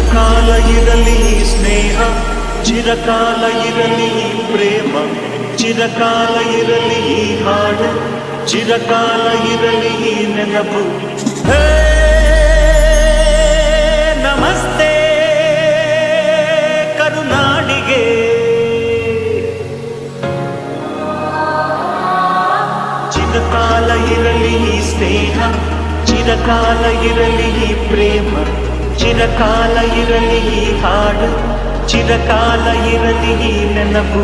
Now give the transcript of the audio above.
ಚಿರಕಾಲ ಇರಲಿ ಸ್ನೇಹ, ಚಿರಕಾಲ ಇರಲಿ ಪ್ರೇಮ, ಚಿರಕಾಲ ಇರಲಿ ಹಾಡು, ಚಿರಕಾಲ ಇರಲಿ ನೆನಪು. ನಮಸ್ತೆ ಕರುನಾಡಿಗೆ, ಚಿರಕಾಲ ಇರಲಿ ಸ್ನೇಹ, ಚಿರಕಾಲ ಇರಲಿ ಪ್ರೇಮ, ಚಿರಕಾಲ ಇರಲಿ ಹಾಡು, ಚಿರಕಾಲ ಇರಲಿ ನೆನಪು.